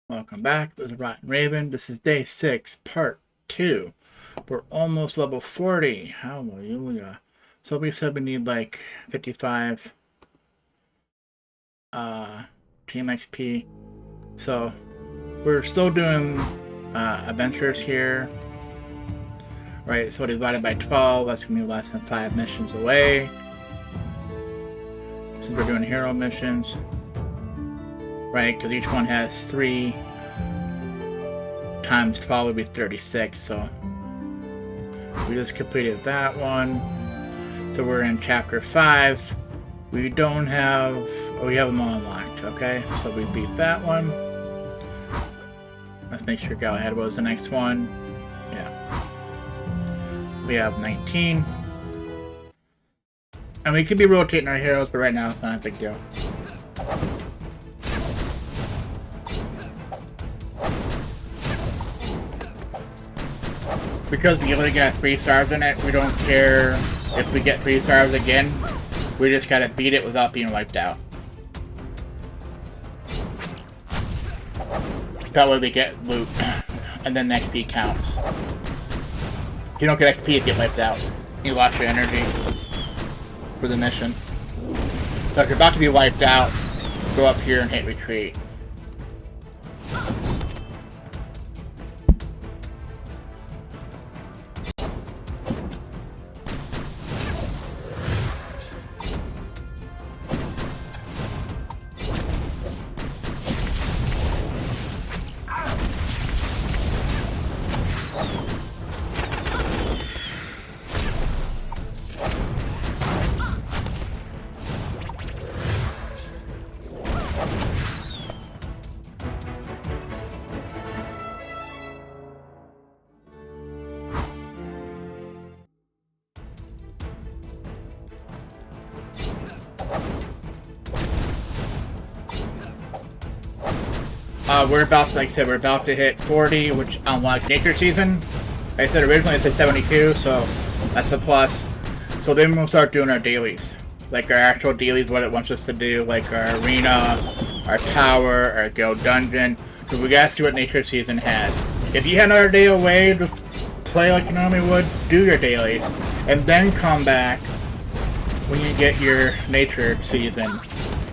Welcome back. This is Rotten Raven. This is day 6, part 2. We're almost level 40. Hallelujah. So we said we need like 55 team XP. So we're still doing adventures here. Right, so divided by 12, that's going to be less than 5 missions away. Since we're doing hero missions. Right, because each one has 3 times 12 would be 36, so we just completed that one. So we're in chapter 5. We don't have, we have them all unlocked, okay? So we beat that one. Let's make sure Galahad was the next one. Yeah. We have 19. And we could be rotating our heroes, but right now it's not a big deal. Because we only got 3 stars in it, we don't care if we get 3 stars again. We just gotta beat it without being wiped out. That way we get loot, and then the XP counts. You don't get XP if you get wiped out. You lost your energy for the mission. So if you're about to be wiped out, go up here and hit retreat. We're about to, like I said, we're about to hit 40, which unlocks Nature Season. Like I said originally it said 72, so that's a plus. So then we'll start doing our dailies. Like our actual dailies, what it wants us to do, like our arena, our tower, our guild dungeon. So we gotta see what Nature Season has. If you had another day away, just play like you normally would, do your dailies, and then come back when you get your Nature Season.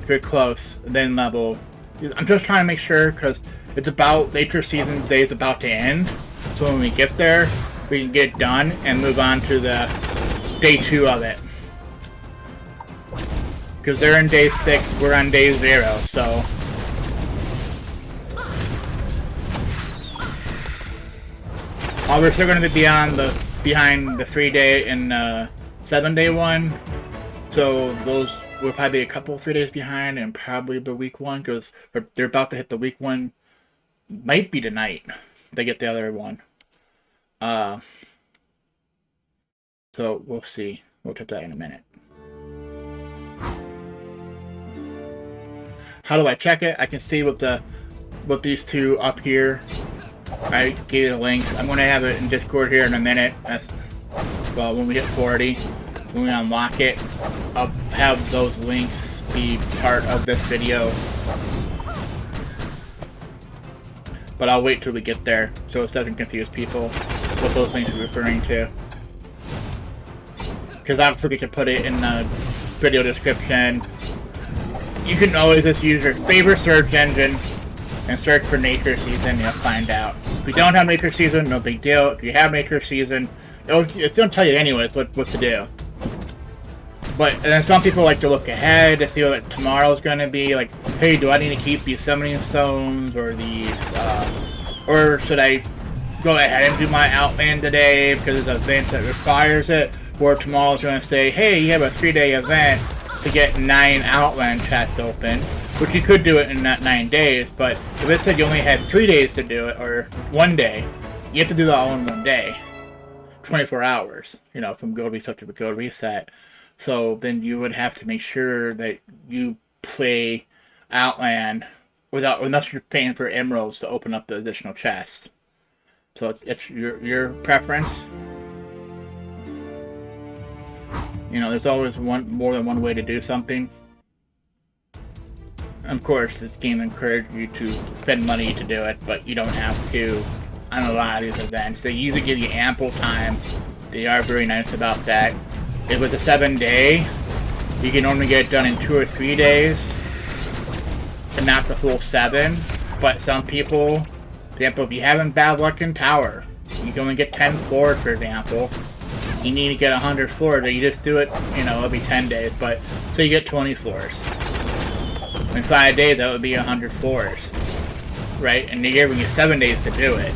If you're close, then level. I'm just trying to make sure, because it's about Nature Season day is about to end. So when we get there, we can get it done and move on to the day 2 of it. Because they're in day 6, we're on day 0, so. We're still going to be behind the 3-day and 7-day one. So those will probably be a couple 3 days behind, and probably the week 1, because they're about to hit the week 1. Might be tonight they get the other one. So we'll see. We'll check that in a minute. How do I check it? I can see with these 2 up here. I gave you the links. I'm going to have it in Discord here in a minute. That's, well, when we hit 40. When we unlock it, I'll have those links be part of this video. But I'll wait till we get there, so it doesn't confuse people what those links are referring to. Because I'll forget to put it in the video description. You can always just use your favorite search engine and search for Nature Season, you'll find out. If you don't have Nature Season, no big deal. If you have Nature Season, it's going to tell you anyways what to do. But and then some people like to look ahead to see what tomorrow's going to be. Like, hey, do I need to keep these summoning stones or these, or should I go ahead and do my Outland today because there's an event that requires it? Or tomorrow's going to say, hey, you have a 3-day event to get 9 Outland chests open, which you could do it in that 9 days. But if it said you only had 3 days to do it, or 1 day, you have to do that all in 1 day, 24 hours. You know, from guild reset to guild reset. So then you would have to make sure that you play Outland unless you're paying for emeralds to open up the additional chest. So it's your preference. You know, there's always more than one way to do something. Of course, this game encourages you to spend money to do it, but you don't have to on a lot of these events. They usually give you ample time. They are very nice about that. If it was a 7-day, you can only get it done in 2 or 3 days, and not the full 7. But some people, for example, if you having bad luck in Tower, you can only get 10 floors, for example. You need to get 100 floors, or you just do it, you know, every 10 days, but so you get 20 floors. In 5 days, that would be 100 floors, right? And they're giving you 7 days to do it.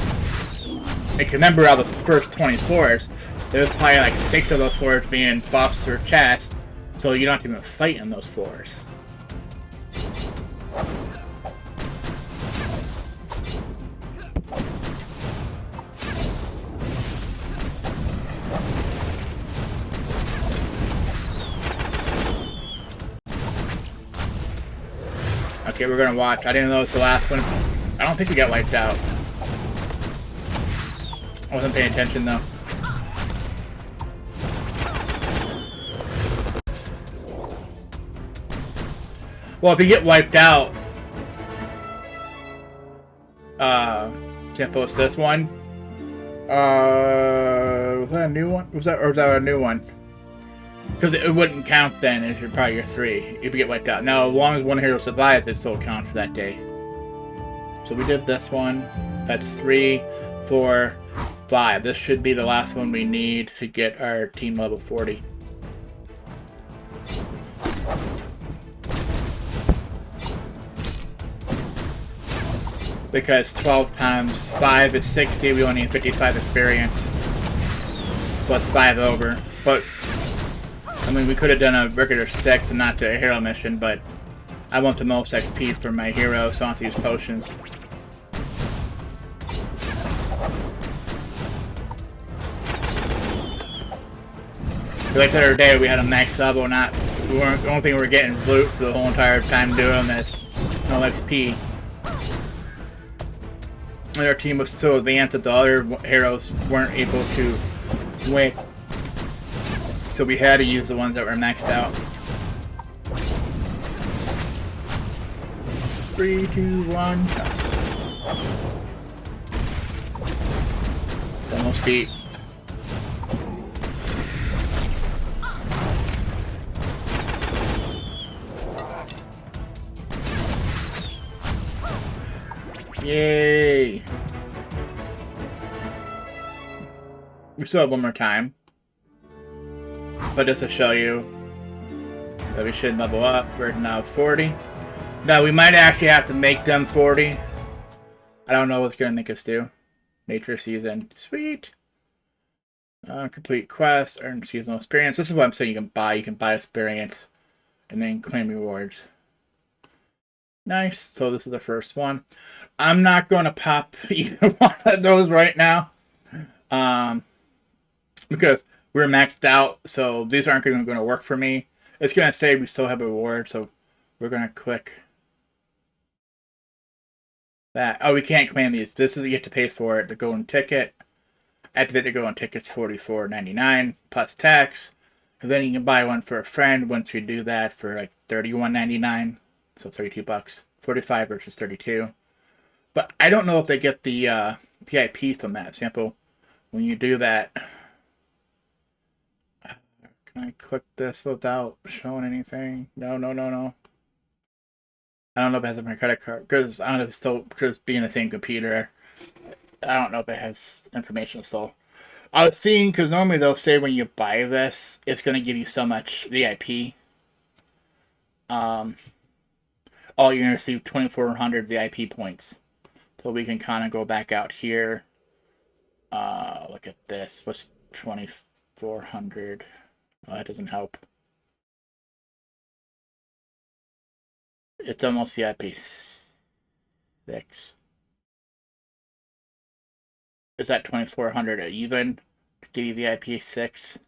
Like, remember all the first 20 floors, there's probably like 6 of those floors being buffs or chests, so you don't have to even fight in those floors. Okay, we're gonna watch. I didn't know it's the last one. I don't think we got wiped out. I wasn't paying attention though. Well, if you get wiped out, can't post this one. Was that a new one? Was that a new one? Because it wouldn't count then as probably your 3 if you get wiped out. Now, as long as one hero survives, it still counts for that day. So we did this one. That's 3, 4, 5. This should be the last one we need to get our team level 40. Because 12 times 5 is 60, we only need 55 experience. Plus 5 over. But I mean, we could have done a regular 6 and not a hero mission, but I want the most XP for my hero, so I have to use potions. Like the other day, we had a max level, the only thing we were getting loot the whole entire time doing this. No XP. And our team was so advanced that the other heroes weren't able to win. So we had to use the ones that were maxed out. 3, 2, 1. It's almost beat. Yay! We still have one more time. But just to show you that we should level up, we're now 40. Now we might actually have to make them 40. I don't know what's going to make us do. Nature Season. Sweet! Complete quest, earn seasonal experience. This is what I'm saying you can buy. You can buy experience and then claim rewards. Nice. So this is the first one. I'm not going to pop either one of those right now. Because we're maxed out, so these aren't even going to work for me. It's going to say we still have a reward, so we're going to click that. Oh, we can't claim these. This is you have to pay for it. The golden ticket. Activate the golden ticket's $44.99 plus tax. And then you can buy one for a friend once you do that for like $31.99. So 32 bucks. 45 versus 32. But I don't know if they get the VIP from that. Example, when you do that, can I click this without showing anything? No. I don't know if it has my credit card because I don't know if it's still because being the same computer. I don't know if it has information still. I was seeing because normally they'll say when you buy this, it's going to give you so much VIP. Oh, you're going to receive 2,400 VIP points. So we can kind of go back out here. Look at this. What's 2,400? Oh, that doesn't help. It's almost VIP 6. Is that 2,400 even to give you VIP 6?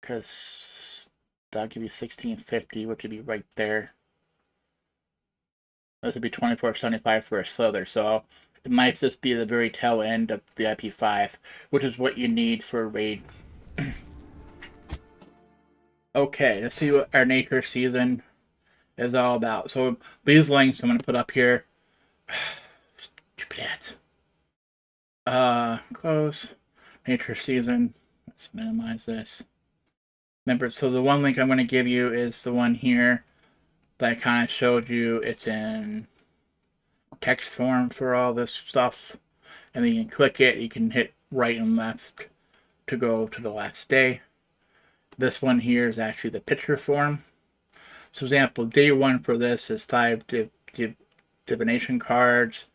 Because that'll give you 1,650, which would be right there. This would be 2,475 for a slither, so it might just be the very tail end of VIP 5, which is what you need for a raid. Okay, let's see what our nature season is all about. So these links I'm gonna put up here. Stupid ads. Close. Nature season. Let's minimize this. Remember, so the one link I'm going to give you is the one here that I kind of showed you. It's in text form for all this stuff. And then you can click it. You can hit right and left to go to the last day. This one here is actually the picture form. So, for example, day one for this is 5 divination cards,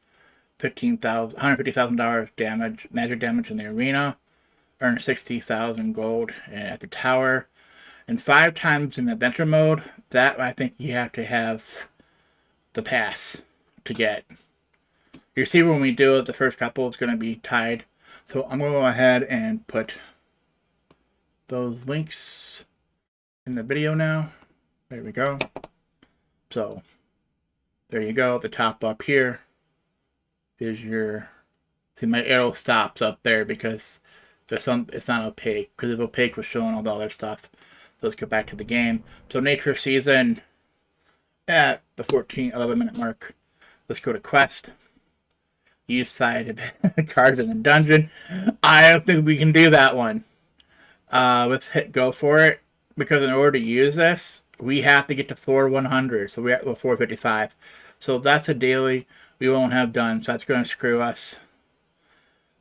$150,000 damage, magic damage in the arena, earn 60,000 gold at the tower, and 5 times in adventure mode. That I think you have to have the pass to get. You see, when we do it, the first couple is going to be tied. So I'm going to go ahead and put those links in the video now. There we go. So there you go. The top up here is your. See, my arrow stops up there because there's some. It's not opaque, because if opaque was showing all the other stuff. So let's go back to the game. So nature season at the 11-minute mark. Let's go to quest. Use side cards in the dungeon. I don't think we can do that one. Let's hit go for it, because in order to use this, we have to get to floor 100. So we're at 455. So that's a daily we won't have done. So that's going to screw us.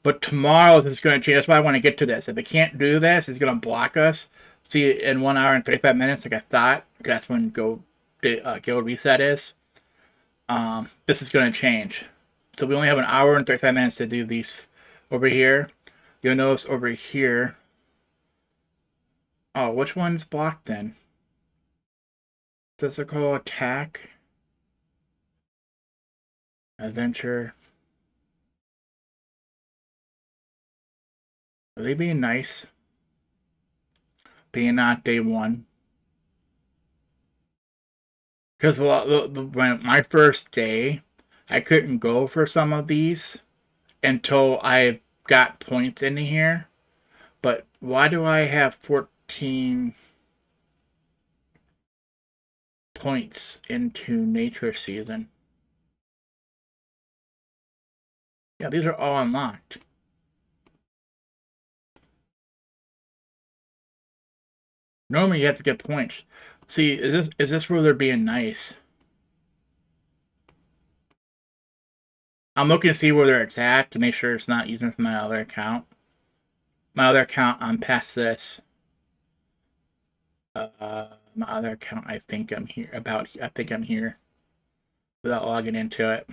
But tomorrow this is going to change. That's why I want to get to this. If it can't do this, it's going to block us. See, in 1 hour and 35 minutes, like I thought, that's when guild reset is. This is going to change. So we only have 1 hour and 35 minutes to do these over here. You'll notice over here. Oh, which one's blocked then? Physical attack. Adventure. Are they being nice? Being not day one. Because when my first day, I couldn't go for some of these until I got points in here. But why do I have 14 points into nature season? Yeah, these are all unlocked. Normally you have to get points. See, is this where they're being nice? I'm looking to see where they're at to make sure it's not using from my other account. My other account, I'm past this. My other account, I think I'm here. I think I'm here without logging into it.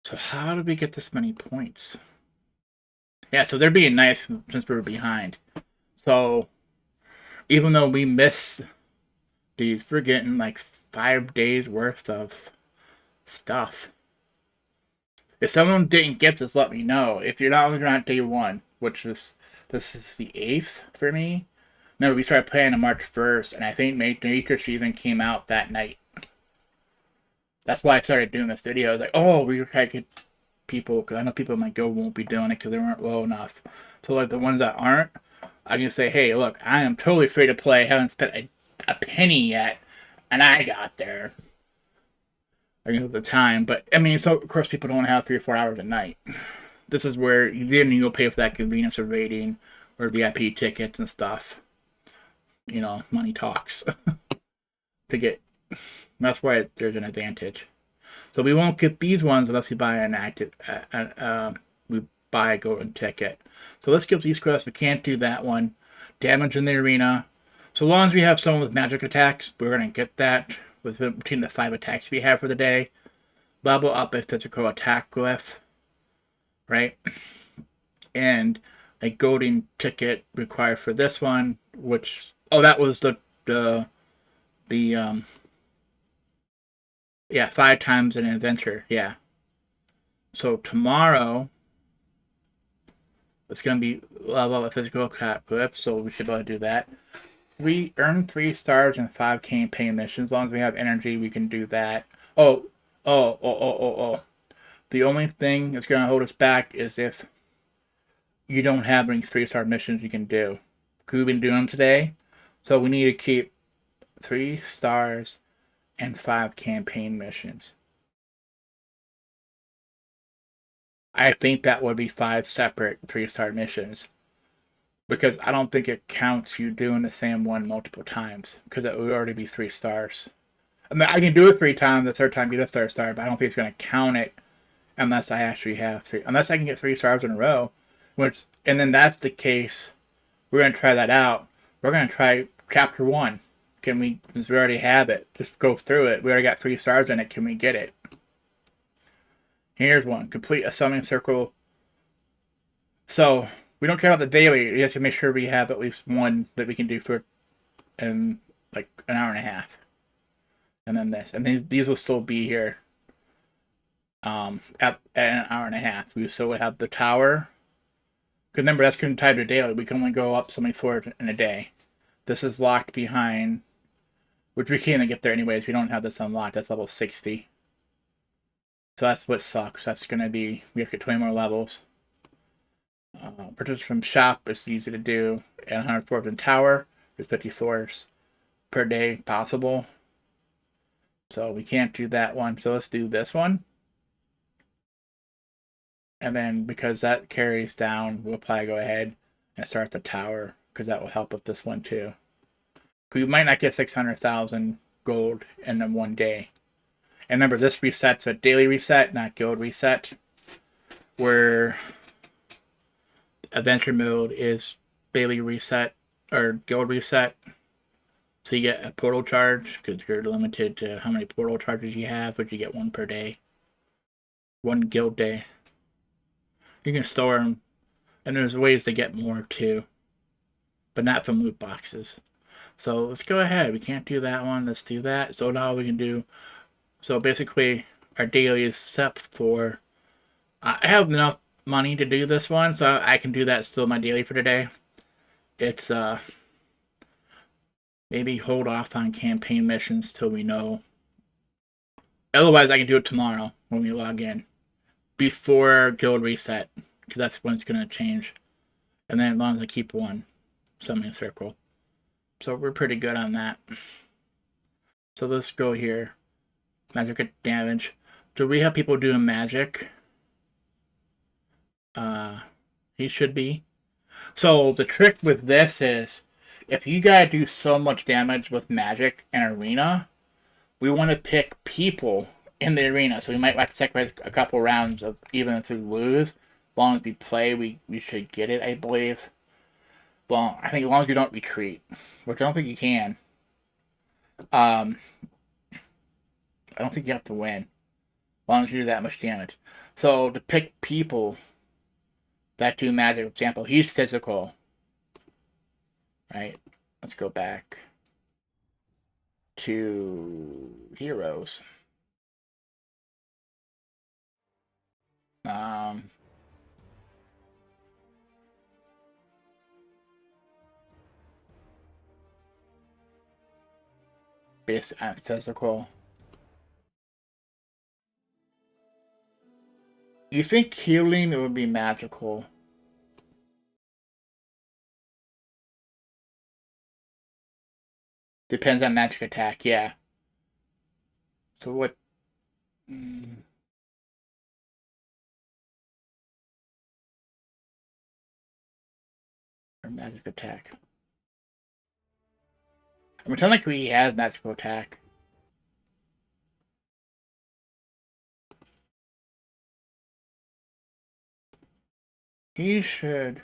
So how did we get this many points? Yeah, so they're being nice since we were behind. So even though we missed these, we're getting like 5 days worth of stuff. If someone didn't get this, let me know. If you're not day one, which is this is the 8th for me. Remember, we started playing on March 1st, and I think nature season came out that night. That's why I started doing this video. I was like, oh, we try to get people, because I know people in my guild won't be doing it because they weren't low enough. So like the ones that aren't, I can say, hey, look, I am totally free to play. I haven't spent a penny yet, and I got there. I can have the time, but I mean, so of course people don't have 3 or 4 hours a night. This is where you'll pay for that convenience of raiding or VIP tickets and stuff. You know, money talks. To get, that's why there's an advantage. So we won't get these ones unless we buy an active, we buy a golden ticket. So let's give these quests. We can't do that one. Damage in the arena. So long as we have someone with magic attacks, we're going to get that between the 5 attacks we have for the day. Level up a physical attack glyph. Right? And a golden ticket required for this one, which, oh, that was yeah, 5 times an adventure, yeah. So tomorrow, it's going to be level up a physical attack glyph, so we should be able to do that. We earn 3 stars and 5 campaign missions. As long as we have energy, we can do that. Oh. The only thing that's going to hold us back is if you don't have any 3-star missions you can do. We've been doing them today, so we need to keep 3 stars and 5 campaign missions. I think that would be 5 separate 3-star missions. Because I don't think it counts you doing the same one multiple times. Because it would already be 3 stars. I mean, I can do it 3 times, the third time get a third star, but I don't think it's going to count it unless I actually have 3. Unless I can get 3 stars in a row. And then that's the case. We're going to try that out. We're going to try chapter 1. Can we, since we already have it, just go through it. We already got 3 stars in it. Can we get it? Here's one. Complete a summoning circle. So, we don't care about the daily. We have to make sure we have at least one that we can do for in like an hour and a half. And then this. And these will still be here at an hour and a half. We still would have the tower. Because remember, that's tied to daily. We can only go up so many floors in a day. This is locked behind, which we can't get there anyways. We don't have this unlocked. That's level 60. So that's what sucks. That's going to be, we have to get 20 more levels. Purchase from shop is easy to do. And 100 floors in tower. There's 50 floors per day possible. So we can't do that one. So let's do this one. And then because that carries down, we'll probably go ahead and start the tower. Because that will help with this one too. We might not get 600,000 gold in one day. And remember, this reset's a daily reset, not guild reset. Where adventure mode is daily reset or guild reset. So you get a portal charge because you're limited to how many portal charges you have, which you get 1 per day. 1 guild day. You can store them, and there's ways to get more too, but not from loot boxes. So let's go ahead. We can't do that one. Let's do that. So now we can do. So basically, our daily is step 4. I have enough money to do this one, so I can do that still my daily for today. It's maybe hold off on campaign missions till we know. Otherwise, I can do it tomorrow when we log in. Before guild reset, because that's when it's going to change. And then as long as I keep 1 summoning circle. So we're pretty good on that. So let's go here. Magic damage. Do we have people doing magic? He should be. So the trick with this is, if you gotta do so much damage with magic in arena, we want to pick people in the arena. So we might have to sacrifice a couple rounds of, even if we lose, as long as we play, we should get it, I believe. Well, I think as long as you don't retreat, which I don't think you can. I don't think you have to win, as long as you do that much damage. So to pick people that do magic, for example, he's physical, right? Let's go back to heroes. Based on physical. You think healing would be magical? Depends on magic attack, yeah. So what? Or magic attack. I mean, technically he has magical attack. He should.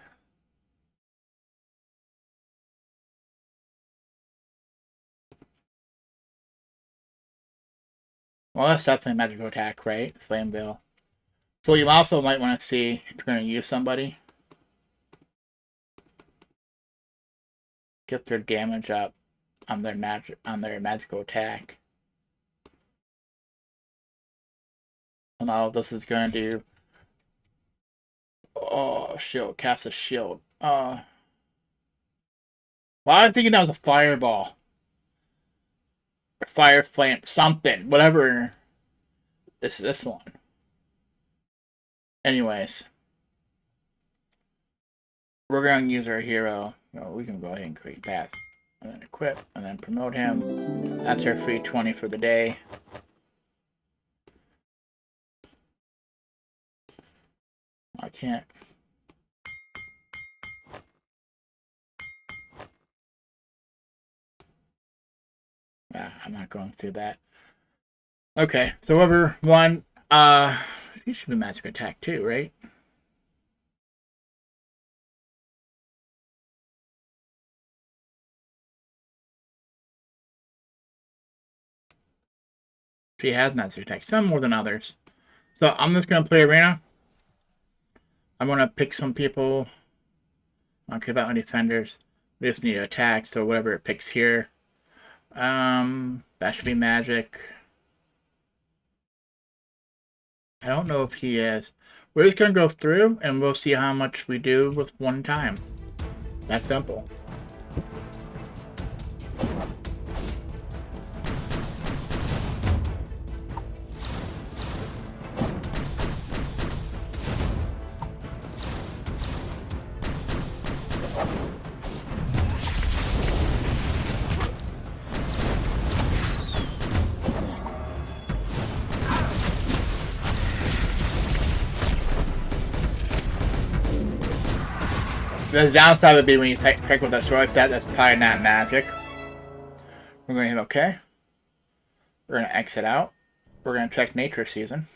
Well, that's definitely magical attack, right? Flame Veil. So you also might want to see if you're going to use somebody. Get their damage up on their magical attack. And all this is going to do. Oh, shield. Cast a shield. Well, I was thinking that was a fireball. Or fire flame. Something. Whatever. This one. Anyways. we're going to use our hero. Well, we can go ahead and create path. And then equip, and then promote him. That's our free 20 for the day. I can't. I'm not going through that. Okay, so whoever won, you should be magic attack too, right? She has magic attack, some more than others. So I'm just gonna play arena. I'm gonna pick some people. I don't care about any defenders. We just need to attack, so whatever it picks here. That should be magic. I don't know if he is. We're just gonna go through and we'll see how much we do with one time. That's simple. The downside would be when you take with a sword like that, that's probably not magic. We're going to hit OK. We're going to exit out. We're going to check Nature Season.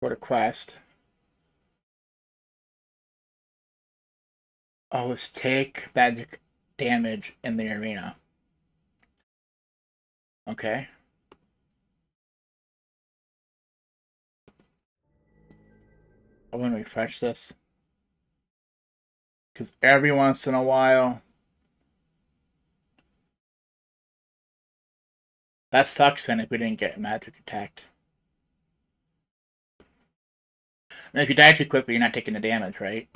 Go to Quest. Always take magic damage in the arena. Okay. I'm going to refresh this. Because every once in a while, that sucks then if we didn't get magic attacked. And if you die too quickly, you're not taking the damage, right?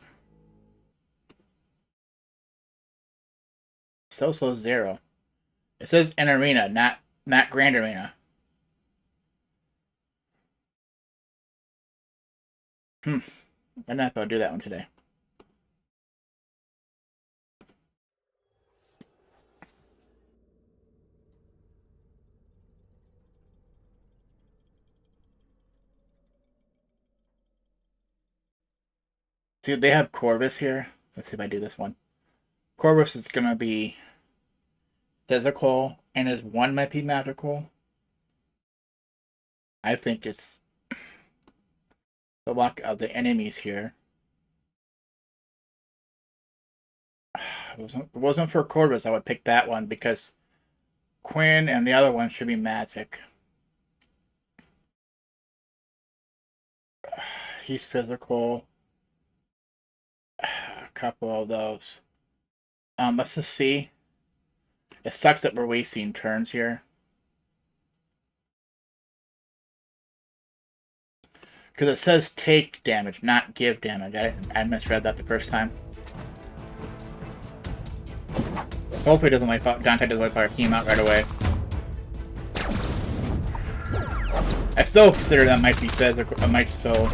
Still slow 0. It says in arena, not grand arena. I'm not going to do that one today. See, they have Corvus here. Let's see if I do this one. Corvus is going to be physical, and his 1 might be magical. I think it's the luck of the enemies here. If it wasn't for Corvus, I would pick that one because Quinn and the other one should be magic. He's physical. A couple of those. Let's just see. It sucks that we're wasting turns here. Because it says take damage, not give damage. I misread that the first time. Hopefully it doesn't wipe out, Dante doesn't wipe our team out right away. I still consider that might be physical. I might still.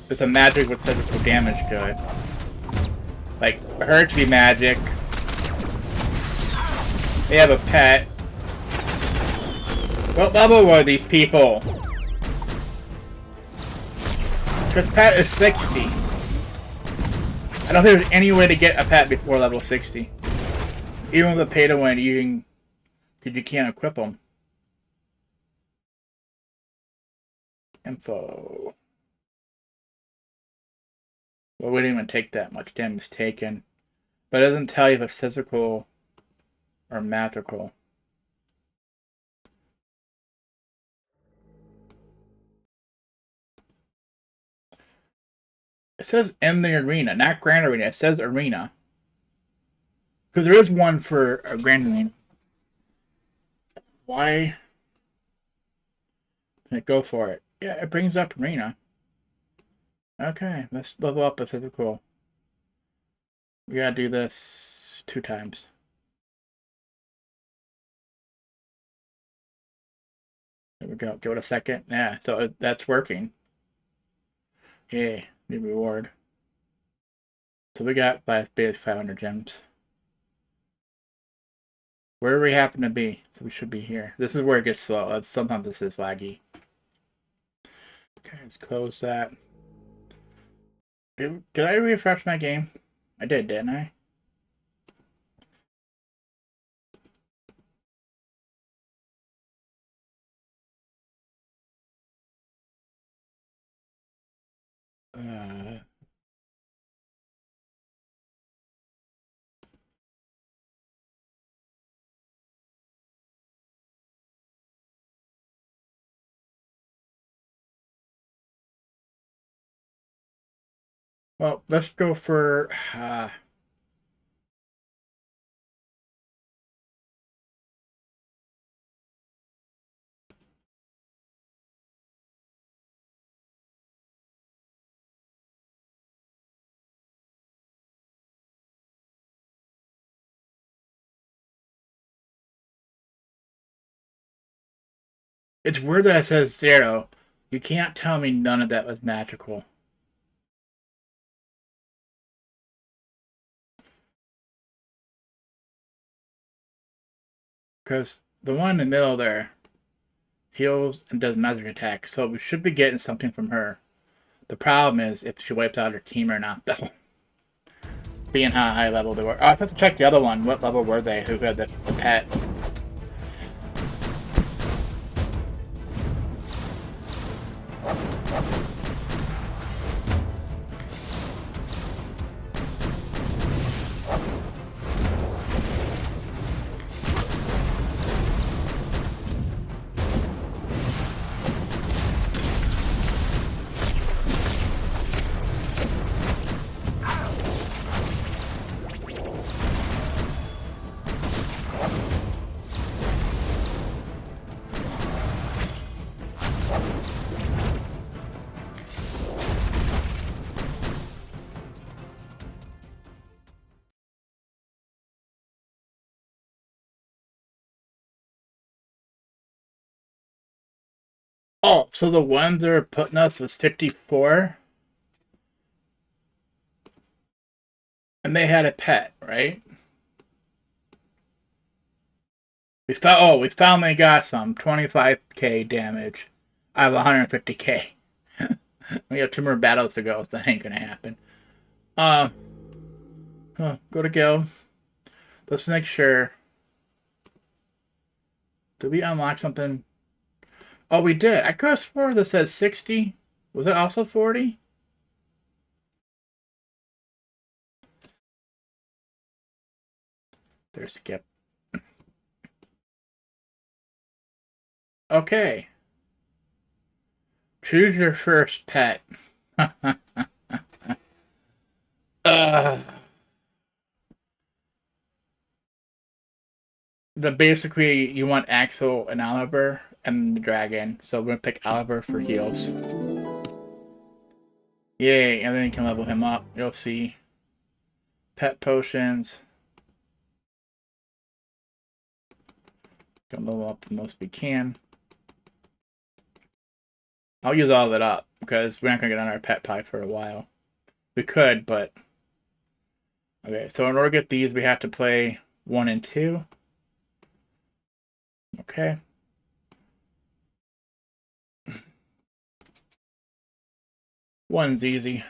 There's a magic with physical damage to it. Like, her to be magic. They have a pet. What level were these people? Because pet is 60. I don't think there's any way to get a pet before level 60. Even with a pay to win, because you can't equip them. Info. Well, we didn't even take that much damage taken. But it doesn't tell you if it's physical or magical. It says in the arena, not Grand Arena. It says arena. Because there is one for a Grand Arena. Why? Go for it. Yeah, it brings up arena. Okay, let's level up a physical. We gotta do this 2 times. There we go. Give it a second. Yeah, so that's working. Yay. New reward. So we got basically 500 gems. Where do we happen to be? So we should be here. This is where it gets slow. Sometimes this is laggy. Okay, let's close that. Did I refresh my game? I did, didn't I? Uh, well, let's go for... It's weird that it says 0. You can't tell me none of that was magical. Because the one in the middle there heals and does magic attacks, so we should be getting something from her. The problem is if she wipes out her team or not, though. Being how high level they were. Oh, I have to check the other one. What level were they? Who had the pet? Oh, so the ones that are putting us was 54? And they had a pet, right? We finally got some 25k damage out of 150k. We have 2 more battles to go, so that ain't gonna happen. Go to guild. Let's make sure. Did we unlock something? Oh, we did. I could have swore this says 60. Was it also 40? There's skip. Okay. Choose your first pet. Basically you want Axel and Oliver and the dragon. So we're gonna pick Oliver for heals. Yay, and then you can level him up. You'll see. Pet potions. Can level up the most we can. I'll use all of it up because we're not gonna get on our pet pie for a while. We could, but okay. So in order to get these, we have to play 1 and 2. Okay. One's easy.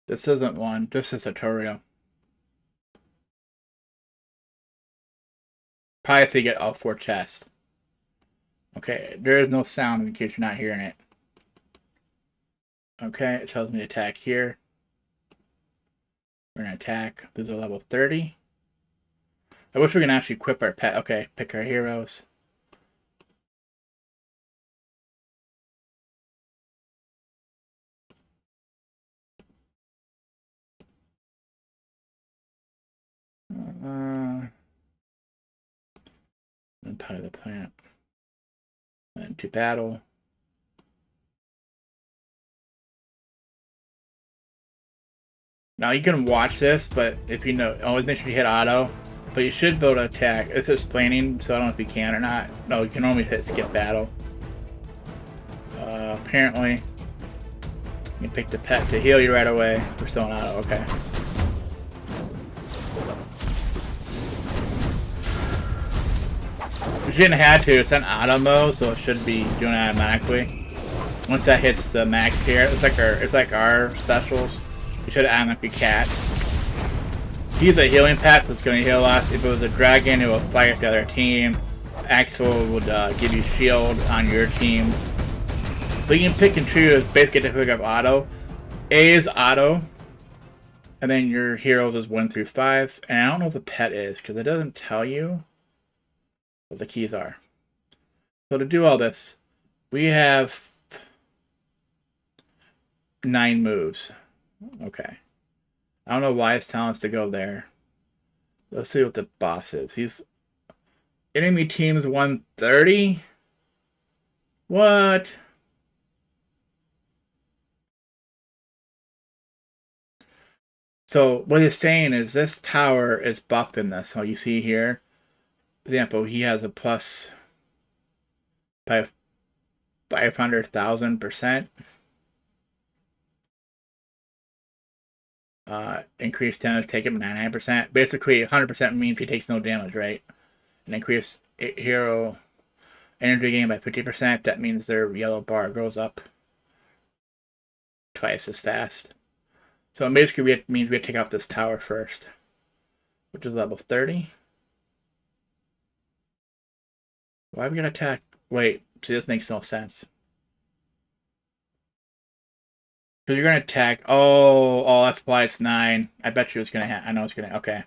This isn't one. This is a tutorial. Probably so you get all 4 chests. Okay, there is no sound in case you're not hearing it. Okay, it tells me to attack here. We're gonna attack. This is a level 30. I wish we can actually equip our pet. Okay, pick our heroes. And part of the plant. And to battle. Now you can watch this, but if you know, always make sure you hit auto. But you should be able to attack. It's explaining, so I don't know if you can or not. No, you can only hit skip battle. Apparently, you pick the pet to heal you right away. We're still in auto, okay. You shouldn't have to, it's on auto mode, so it should be doing it automatically. Once that hits the max here, it's like our specials. You should automatically cast. He's a healing pet, so it's going to heal us. If it was a dragon, it will fight the other team. Axel would give you shield on your team. So you can pick and choose, basically to pick up auto. A is auto, and then your heroes is 1 through 5. And I don't know what the pet is, because it doesn't tell you what the keys are. So to do all this, we have 9 moves. Okay. I don't know why it's telling us to go there. Let's see what the boss is. He's enemy team's 130? What? So what it's saying is this tower is buffed in this. So you see here, for example, he has a plus by 500,000%. Increased damage taken 99%. Basically, 100% means he takes no damage, right? And increased hero energy gain by 50%. That means their yellow bar goes up twice as fast. So basically, it means we have to take out this tower first, which is level 30. Why are we gonna attack? Wait, see, this makes no sense. Because you're gonna attack. Oh, that's why it's 9. I bet you it's gonna. I know it's gonna. Okay.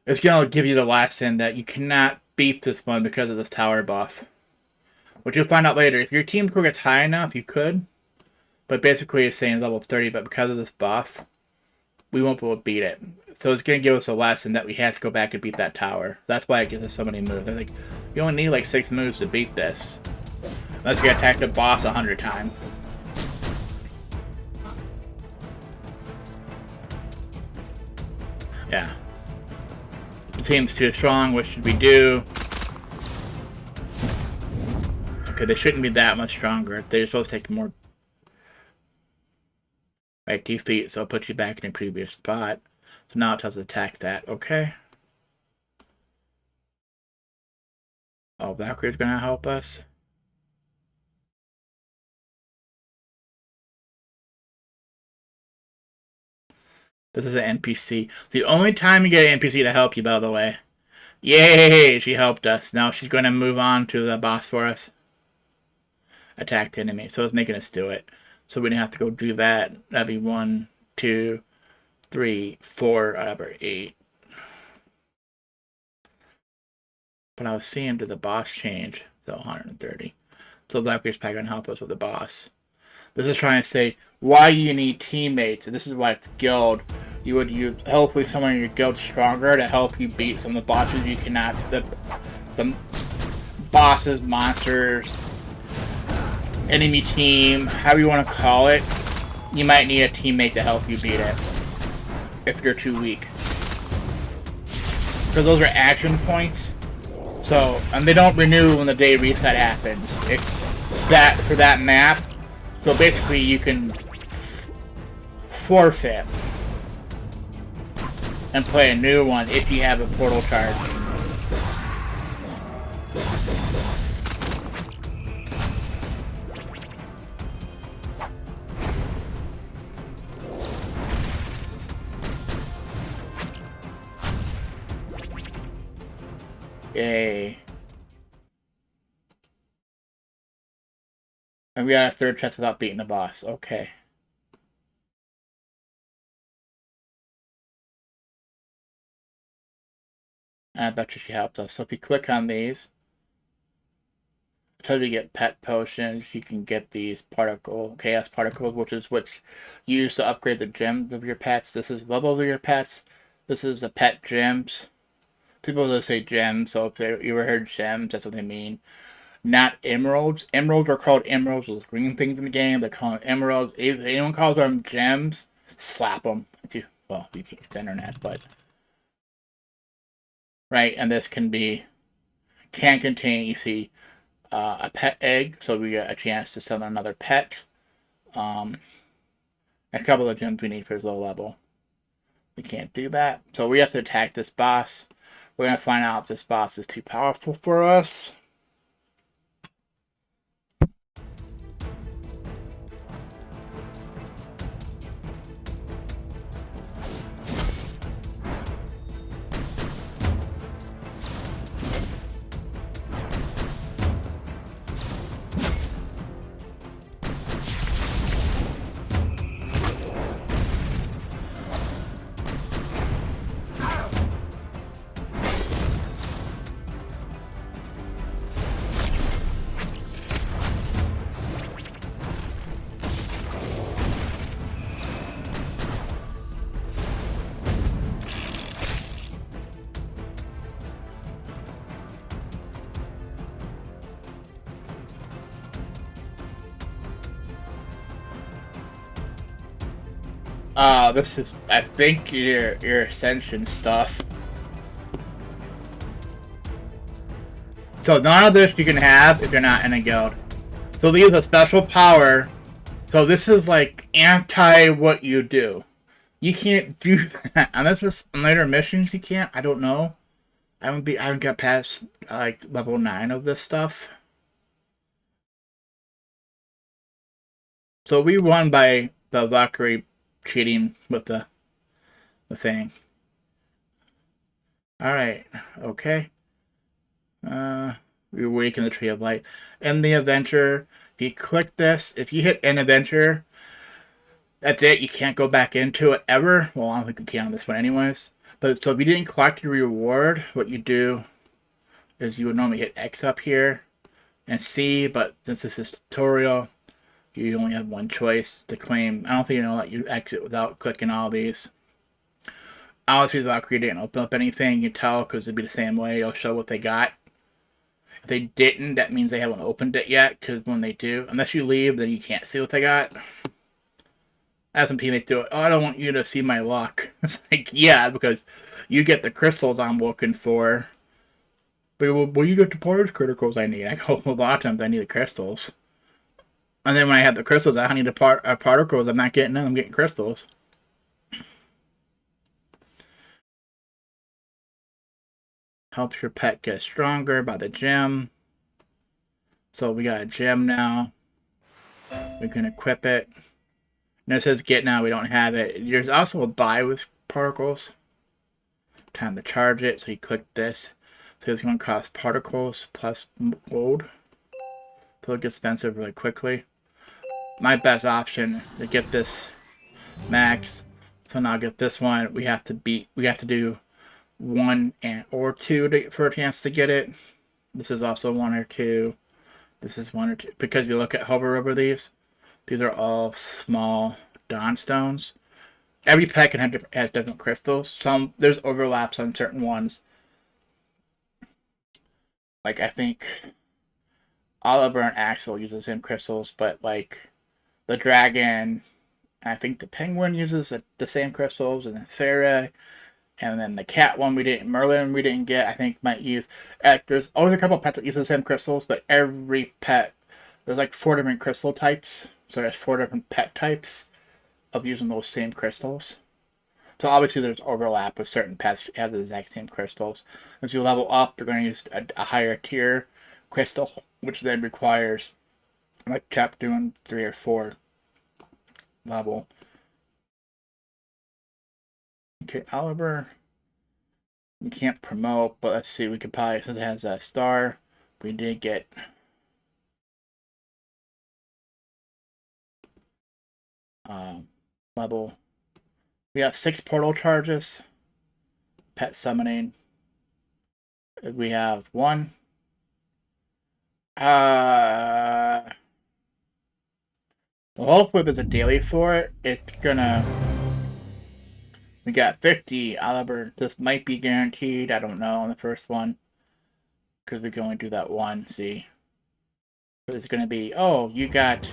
It's gonna give you the lesson that you cannot beat this one because of this tower buff, which you'll find out later. If your team score gets high enough, you could. But basically, it's saying level 30. But because of this buff, we won't be able to beat it. So it's gonna give us a lesson that we have to go back and beat that tower. That's why it gives us so many moves. I think you only need like 6 moves to beat this. Unless you attack the boss 100 times. Yeah. The team's too strong. What should we do? Okay, they shouldn't be that much stronger. They're supposed to take more. Right, defeat. So I'll put you back in your previous spot. So now it tells us attack that. Okay. Oh, Valkyrie's gonna help us. This is an NPC. The only time you get an NPC to help you, by the way. Yay! She helped us. Now she's going to move on to the boss for us. Attack the enemy. So it's making us do it. So we didn't have to go do that. That'd be 1, 2, 3, 4 out of our 8. But I was seeing did the boss change? So 130. So Valkyrie's probably going to help us with the boss. This is trying to say why you need teammates, and this is why it's guild. You would use hopefully someone in your guild stronger to help you beat some of the bosses you cannot. The bosses, monsters, enemy team, however you want to call it. You might need a teammate to help you beat it if you're too weak. Because those are action points. So, and they don't renew when the day reset happens. It's that for that map. So basically, you can forfeit and play a new one if you have a portal charge. Yay. And we got a 3rd chest without beating the boss. Okay. I bet you she helped us. So if you click on these, it tells you to get pet potions. You can get these chaos particles, which is what's used to upgrade the gems of your pets. This is levels of your pets. This is the pet gems. People will say gems, so if you ever heard gems, that's what they mean. Not emeralds. Emeralds are called emeralds. Those green things in the game, they're called emeralds. If anyone calls them gems, slap them. Well, you can't, it's internet, but right? And this can contain, you see, a pet egg, so we get a chance to summon another pet. A couple of gems we need for his low level. We can't do that, so we have to attack this boss. We're gonna find out if this boss is too powerful for us. This is, I think, your ascension stuff. So none of this you can have if you're not in a guild. So these a special power. So this is like anti what you do. You can't do that unless it's later missions. You can't. I don't know. I haven't got past like level 9 of this stuff. So we won by the Valkyrie cheating with the thing. Alright, okay. We awaken the Tree of Light. In the adventure, if you click this, if you hit an adventure, that's it. You can't go back into it ever. Well, I don't think you can on this one anyways. But so if you didn't collect your reward, what you do is you would normally hit X up here and C, but since this is tutorial, you only have one choice to claim. I don't think it'll let you exit without clicking all these. Obviously, the Valkyrie didn't open up anything. You can tell because it'd be the same way. It'll show what they got. If they didn't, that means they haven't opened it yet, because when they do, unless you leave, then you can't see what they got. As some teammates do it, oh, I don't want you to see my luck. It's like, yeah, because you get the crystals I'm looking for. But well, you get the parts criticals I need. I go, a lot of times I need the crystals. And then when I have the crystals, I need the particles. I'm not getting them, I'm getting crystals. Helps your pet get stronger by the gem. So we got a gem now. We can equip it. And it says get now, we don't have it. There's also a buy with particles. Time to charge it, so you click this. So it's going to cost particles plus gold. So it gets expensive really quickly. My best option to get this max. So now get this one. We have to do 1 or 2 for a chance to get it. This is also 1 or 2. This is 1 or 2. Because you look at hover over these are all small dawn stones. Every pet has different crystals. There's overlaps on certain ones. Like I think Oliver and Axel use the same crystals, but like the dragon, I think the penguin uses the same crystals, and the Sarah, and then the cat one Merlin we didn't get, I think might use. There's always a couple of pets that use the same crystals, but every pet, there's like 4 different crystal types, so there's 4 different pet types of using those same crystals. So obviously there's overlap with certain pets that have the exact same crystals. As you level up, you're going to use a higher tier crystal, which then requires, like, kept doing 3 or 4 level. Okay, Oliver, we can't promote, but let's see, we could probably, since it has a star, we did get level. We have 6 portal charges, pet summoning. We have 1. Well, hopefully there's a daily for it. It's gonna. We got 50. Oliver, this might be guaranteed. I don't know on the first one. Because we can only do that one, see? But it's gonna be, oh, you got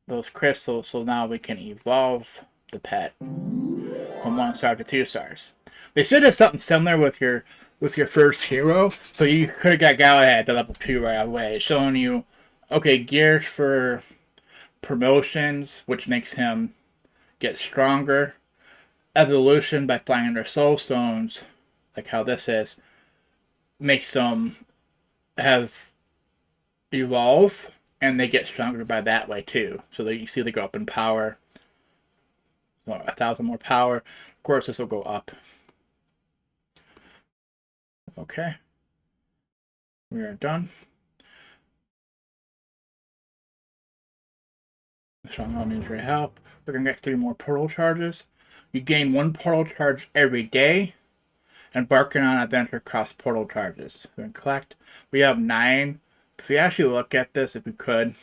those crystals, so now we can evolve the pet from 1 star to 2 stars. They should have something similar with your first hero, so you could have got Galahad to level 2 right away, showing you, okay, gears for promotions, which makes him get stronger. Evolution by flying their soul stones, like how this is, makes them have evolve, and they get stronger by that way too. So that you see they go up in power, 1,000 more power. Of course, this will go up. Okay, we are done. Strong arm needs your help. We're gonna get 3 more portal charges. You gain 1 portal charge every day. Embarking on adventure across portal charges. We're gonna collect. We have 9. If we actually look at this, if we could,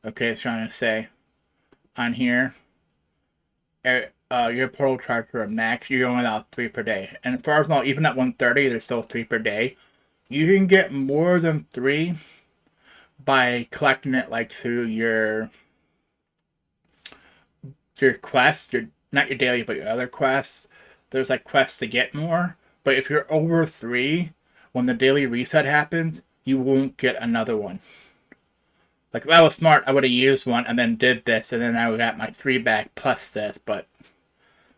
okay, it's trying to say on here, your portal charge for a max, you're only allowed 3 per day. And as far as now, even at 130, there's still 3 per day. You can get more than 3 by collecting it like through your quests, not your daily, but your other quests. There's like quests to get more, but if you're over 3, when the daily reset happens, you won't get another one. Like if I was smart, I would have used one and then did this, and then I would have my 3 back plus this, but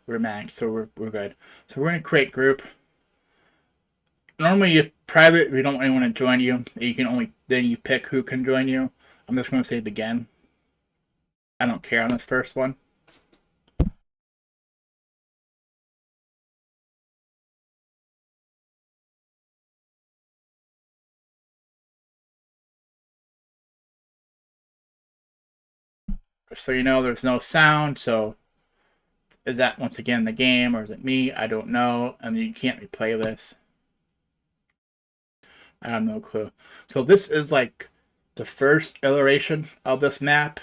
we're max, so we're good. So we're gonna create group. Normally you private if you don't want anyone to join you. You can only then you pick who can join you. I'm just gonna save again. I don't care on this first one. So you know there's no sound, so is that once again the game or is it me? I don't know. And you can't replay this. I have no clue. So this is like the first iteration of this map.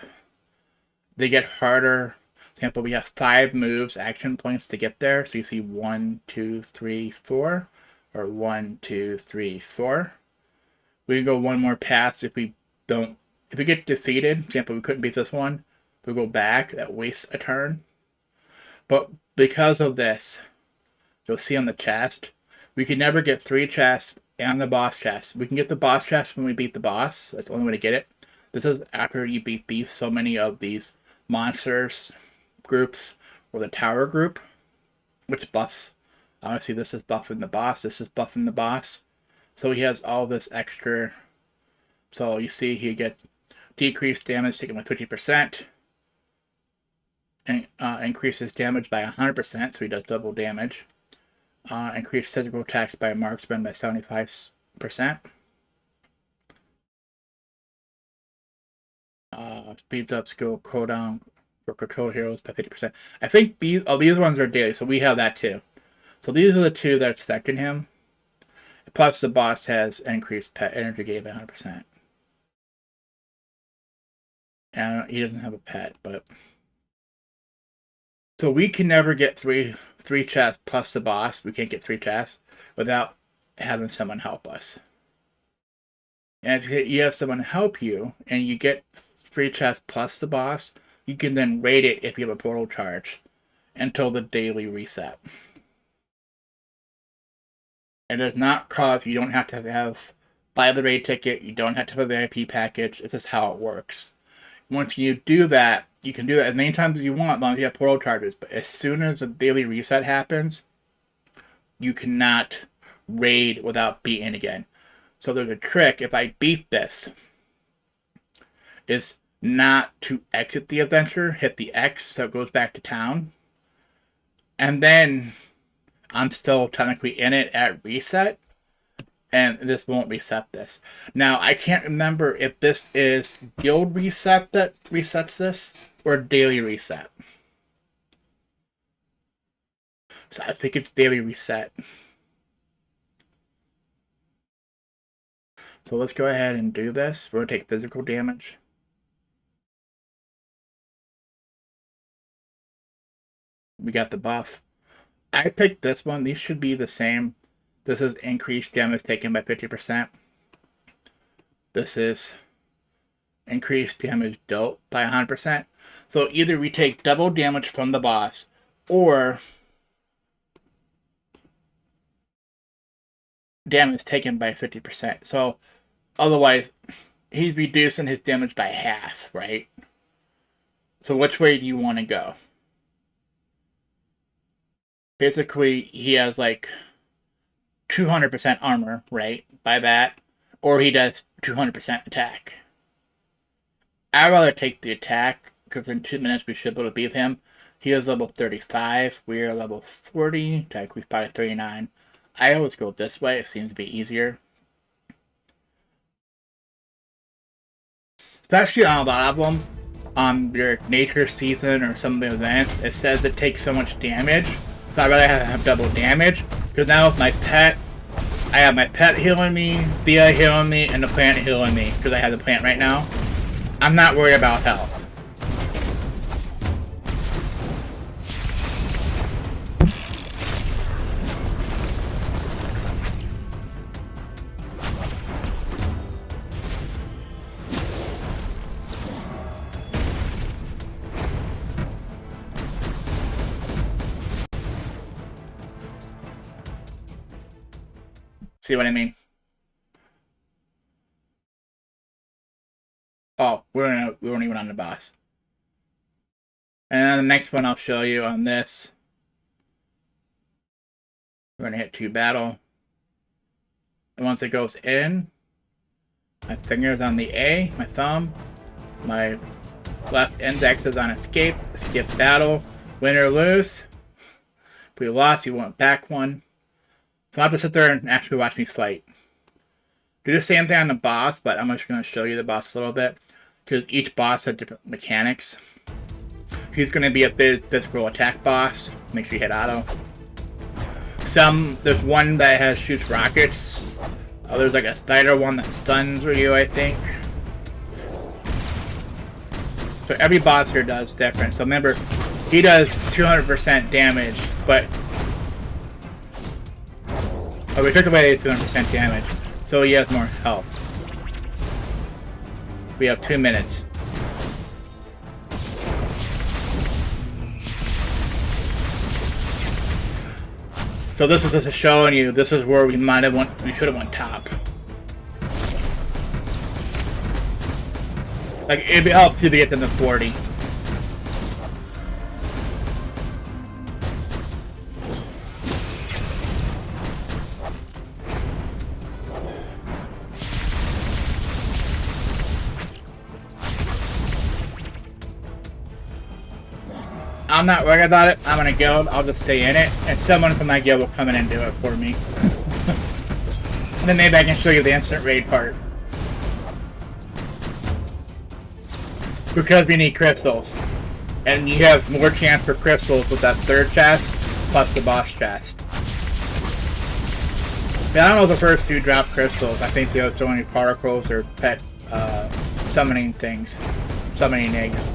They get harder. For example, we have 5 moves, action points to get there. So you see 1, 2, 3, 4, or 1, 2, 3, 4. We can go one more path if we don't. If we get defeated, for example, we couldn't beat this one. We go back. That wastes a turn. But because of this, you'll see on the chest, we can never get 3 chests and the boss chest. We can get the boss chest when we beat the boss. That's the only way to get it. This is after you beat these so many of these monsters groups or the tower group, which buffs. Obviously, this is buffing the boss. This is buffing the boss. So he has all this extra. So you see he gets decreased damage taken by 50%. And, increases damage by 100%, so he does double damage. Increased physical attacks by marksman by 75%. Speeds up skill cooldown for control heroes by 50%. I think these ones are daily, so we have that too. So these are the 2 that are affecting him. Plus the boss has increased pet energy gain by 100%. And he doesn't have a pet, but... So we can never get three chests plus the boss. We can't get 3 chests without having someone help us. And if you have someone help you and you get 3 chests plus the boss, you can then raid it if you have a portal charge until the daily reset. And it's not cost. You don't have to buy the raid ticket. You don't have to have a VIP package. It's just how it works. Once you do that, you can do that as many times as you want, as long as you have portal charges. But as soon as the daily reset happens, you cannot raid without beating again. So there's a trick. If I beat this, is not to exit the adventure, hit the X so it goes back to town. And then I'm still technically in it at reset. And this won't reset this. Now, I can't remember if this is guild reset that resets this or daily reset. So I think it's daily reset. So let's go ahead and do this. We're going to take physical damage. We got the buff. I picked this one. These should be the same. This is increased damage taken by 50%. This is increased damage dealt by 100%. So either we take double damage from the boss, or damage taken by 50%. So otherwise, he's reducing his damage by half, right? So which way do you want to go? Basically, he has like 200% armor, right? By that. Or he does 200% attack. I'd rather take the attack, because in 2 minutes we should be able to beat him. He is level 35, we're level 40, attack we by 39. I always go this way, it seems to be easier. Especially on a lot of them, on your nature season or some of the events, it says it takes so much damage. So I'd rather have double damage, because now with my pet, I have my pet healing me, Thea healing me, and the plant healing me, because I have the plant right now. I'm not worried about health. See what I mean? Oh, we weren't even on the boss. And the next one I'll show you on this. We're gonna hit 2 battle. And once it goes in, my finger's on the A, my thumb, my left index is on escape, skip battle, win or lose. If we lost, you want back one. So I'll have to sit there and actually watch me fight. Do the same thing on the boss, but I'm just going to show you the boss a little bit, because each boss has different mechanics. He's going to be a physical attack boss. Make sure you hit auto. There's one that shoots rockets. There's like a spider one that stuns you, I think. So every boss here does different. So remember, he does 200% damage, but we took away 200% damage, so he has more health. We have 2 minutes. So this is just showing you, this is where we should have went top. Like, it'd help you to get them to 40. I'm not worried about it. I'm in a guild. I'll just stay in it, and someone from my guild will come in and do it for me. And then maybe I can show you the instant raid part. Because we need crystals. And you have more chance for crystals with that third chest, plus the boss chest. But I don't know if the first two drop crystals. I think they're only particles or pet summoning things. Summoning eggs.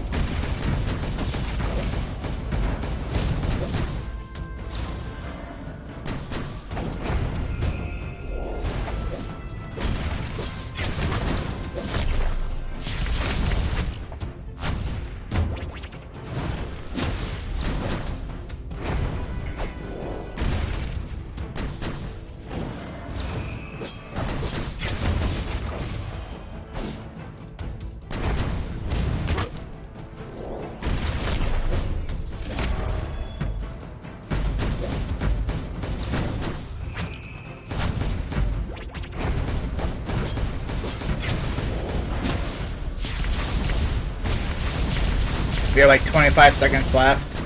We have like 25 seconds left,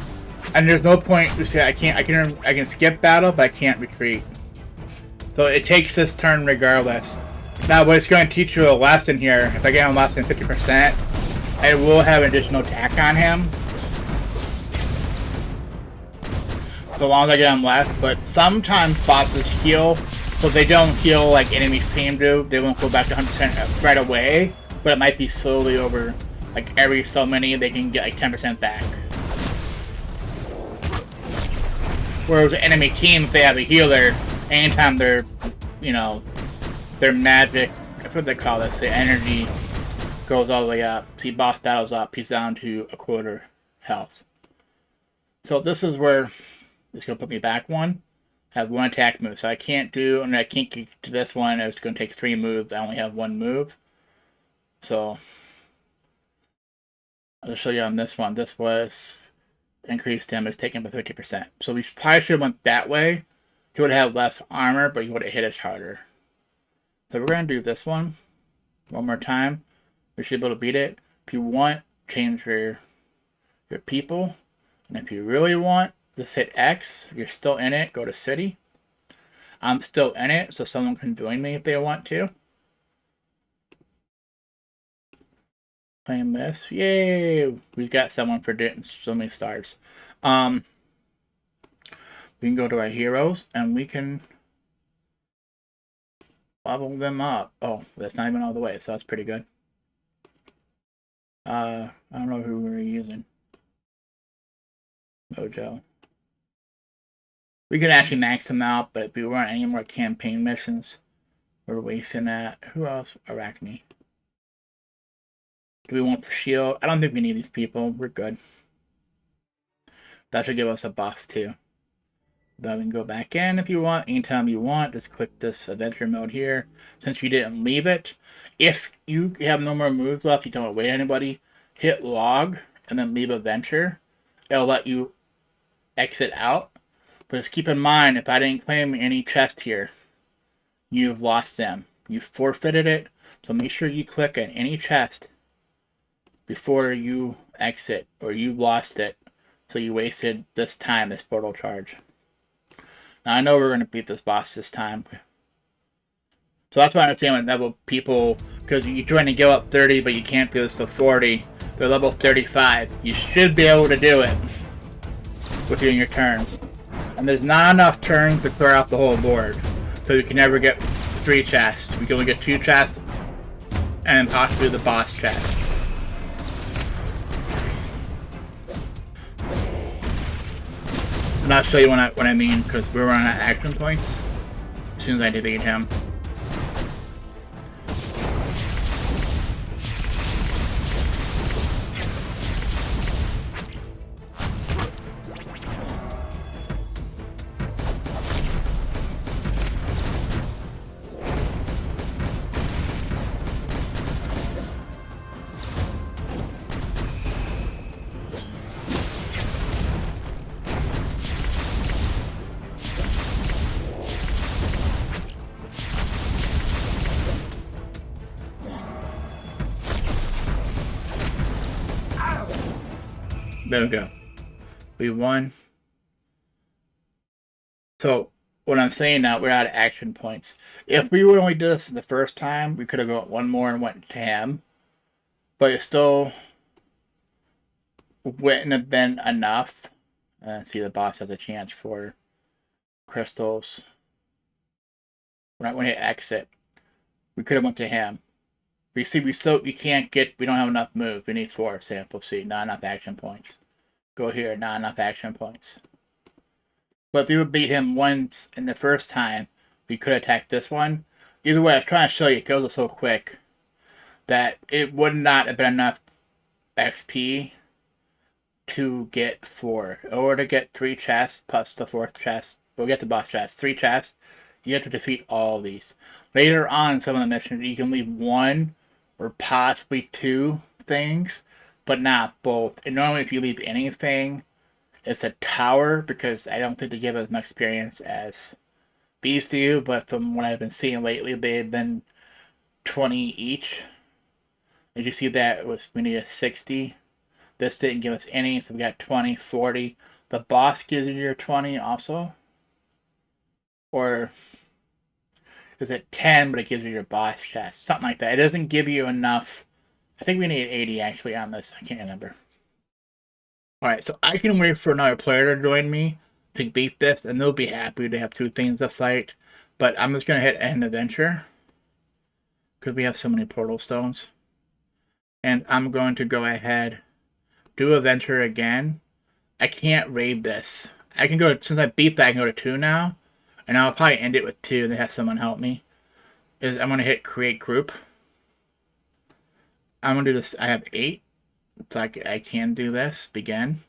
and there's no point to say I can skip battle, but I can't retreat. So it takes this turn regardless. Now, what it's going to teach you a lesson here. If I get him less than 50%, I will have an additional attack on him. So long as I get him less, but sometimes bosses heal, so they don't heal like enemies team do. They won't go back to 100% right away, but it might be slowly over. Like every so many, they can get like 10% back. Whereas the enemy team, if they have a healer, anytime their magic, that's what they call this, the energy goes all the way up. See, boss battle's up, he's down to a quarter health. So this is where it's gonna put me back one. I have one attack move, so I can't do, and I can't get to this one. It's going to take 3 moves. I only have 1 move. So, I'll show you on this one. This was increased damage taken by 50%. So we probably should have went that way. He would have less armor, but he would have hit us harder. So we're going to do this one more time. We should be able to beat it. If you want, change your people. And if you really want, just hit X. You're still in it. Go to city. I'm still in it, so someone can join me if they want to. Claim this. Yay! We've got someone for doing so many stars. We can go to our heroes, and we can level them up. Oh, that's not even all the way, so that's pretty good. I don't know who we're using. Mojo. We could actually max them out, but if we weren't any more campaign missions, we're wasting that. Who else? Arachne. Do we want the shield? I don't think we need these people. We're good. That should give us a buff too. Then we can go back in if you want. Anytime you want, just click this adventure mode here. Since you didn't leave it, if you have no more moves left, you don't wait anybody, hit log and then leave adventure. It'll let you exit out. But just keep in mind, if I didn't claim any chest here, you've lost them. You forfeited it. So make sure you click on any chest before you exit, or you lost it. So you wasted this time, this portal charge. Now I know we're going to beat this boss this time. So that's why I understand when level people, because you're trying to go up 30, but you can't do this to 40. They're level 35. You should be able to do it with you in your turns. And there's not enough turns to clear out the whole board. So you can never get 3 chests. We can only get 2 chests, and possibly the boss chest. And I'll show you what I mean, because we're running out of action points as soon as I defeat him. There we go. We won. So, what I'm saying now, we're out of action points. If we would only do this the first time, we could have got one more and went to him. But it still wouldn't have been enough. See, the boss has a chance for crystals. When I hit exit, we could have went to him. We can't get, we don't have enough moves. We need 4 samples. See, not enough action points. Go here, not enough action points. But if we would beat him once in the first time, we could attack this one. Either way, I was trying to show you, it goes so quick that it would not have been enough XP to get 4. Or to get 3 chests plus the 4th chest. We'll get the boss chest. 3 chests. You have to defeat all of these. Later on in some of the missions, you can leave 1 or possibly 2 things, but not both. And normally if you leave anything, it's a tower, because I don't think they give as much experience as these do, but from what I've been seeing lately, they've been 20 each. As you see that, we needed 60. This didn't give us any, so we got 20, 40. The boss gives you your 20 also. Or is it 10, but it gives you your boss chest? Something like that. It doesn't give you enough. I think we need 80 actually on this. I can't remember. Alright, so I can wait for another player to join me to beat this, and they'll be happy to have 2 things to fight. But I'm just going to hit end adventure, because we have so many portal stones. And I'm going to go ahead, do adventure again. I can't raid this. I can go, since I beat that, I can go to 2 now. And I'll probably end it with 2 and then have someone help me. I'm going to hit create group. I'm going to do this. I have 8. So I can do this. Begin.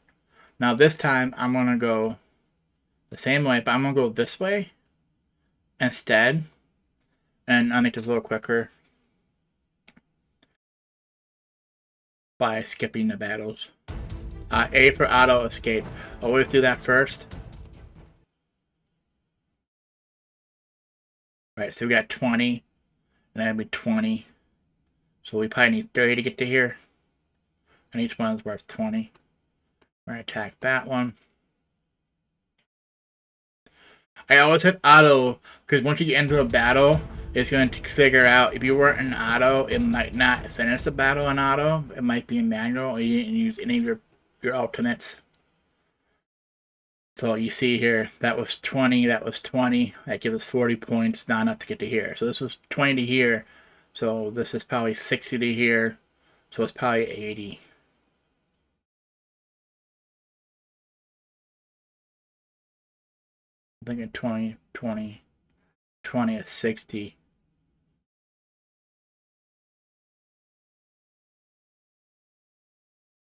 Now this time I'm going to go the same way, but I'm gonna go this way instead, and I'll make this a little quicker by skipping the battles. A for auto escape. Always do that first. Right, so we got 20, and then it'll be 20. So we probably need 30 to get to here. And each one is worth 20. We're gonna attack that one. I always hit auto, because once you get into a battle, it's going to figure out, if you weren't in auto, it might not finish the battle in auto. It might be in manual, or you didn't use any of your alternates. So you see here, that was 20, that was 20. That gives us 40 points, not enough to get to here. So this was 20 to here. So this is probably 60 to here. So it's probably 80. I'm thinking 20, 20, 20 is 60.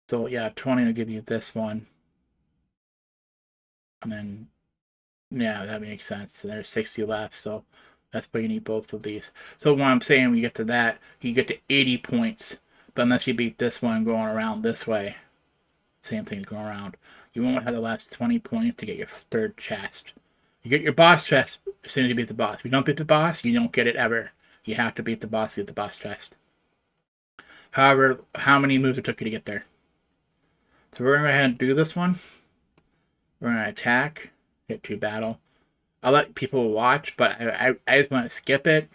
So yeah, 20 will give you this one. And then, yeah, that makes sense. So there's 60 left, so that's why you need both of these. So what I'm saying, when you get to that, you get to 80 points. But unless you beat this one going around this way, same thing going around, you won't have the last 20 points to get your third chest. You get your boss chest as soon as you beat the boss. If you don't beat the boss, you don't get it ever. You have to beat the boss to get the boss chest. However, how many moves it took you to get there. So we're going to go ahead and do this one. We're going to attack, hit 2 battle. I'll let people watch, but I just want to skip it.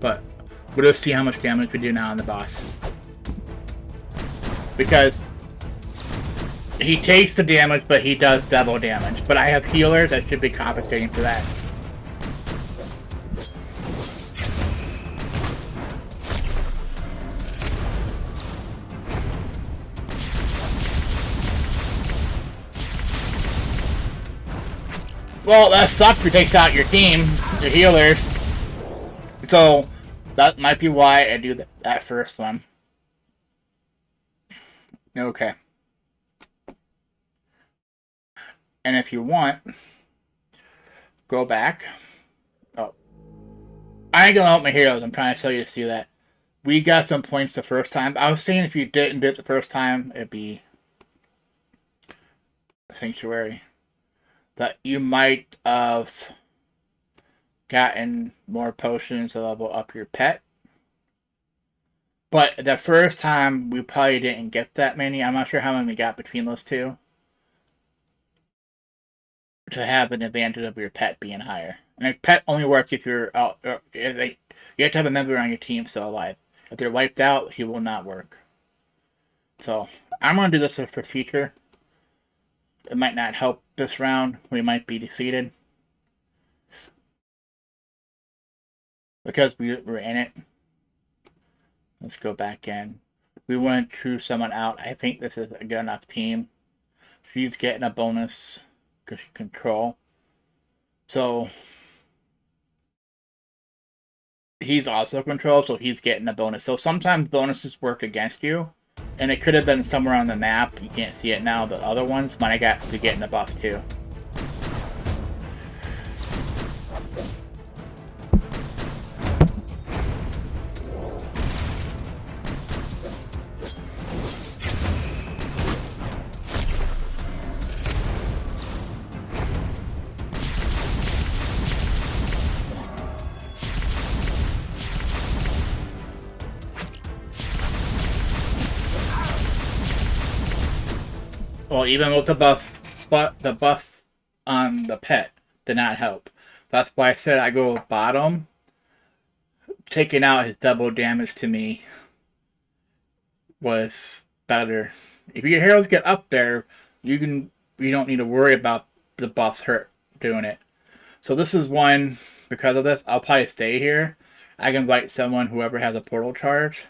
But we'll just see how much damage we do now on the boss. Because he takes the damage, but he does double damage. But I have healers that should be compensating for that. Well, that sucks. He takes out your team, your healers. So that might be why I do that first one. Okay. And if you want, go back. Oh. I ain't gonna out my heroes. I'm trying to tell you to see that. We got some points the first time. I was saying if you didn't do it the first time, it'd be Sanctuary. That you might have gotten more potions to level up your pet. But the first time, we probably didn't get that many. I'm not sure how many we got between those two to have an advantage of your pet being higher. And a pet only works if you're out. You have to have a member on your team still alive. If they're wiped out, he will not work. So I'm going to do this for future. It might not help this round. We might be defeated. Because we're in it. Let's go back in. We want to choose someone out. I think this is a good enough team. She's getting a bonus because she control. So he's also control, so he's getting a bonus. So sometimes bonuses work against you. And it could have been somewhere on the map. You can't see it now. The other ones might have got to getting a buff too. Well, even with the buff, but the buff on the pet did not help. That's why I said I go bottom. Taking out his double damage to me was better. If your heroes get up there, you don't need to worry about the buffs hurt doing it. So this is one, because of this, I'll probably stay here. I can invite someone, whoever has a portal charge.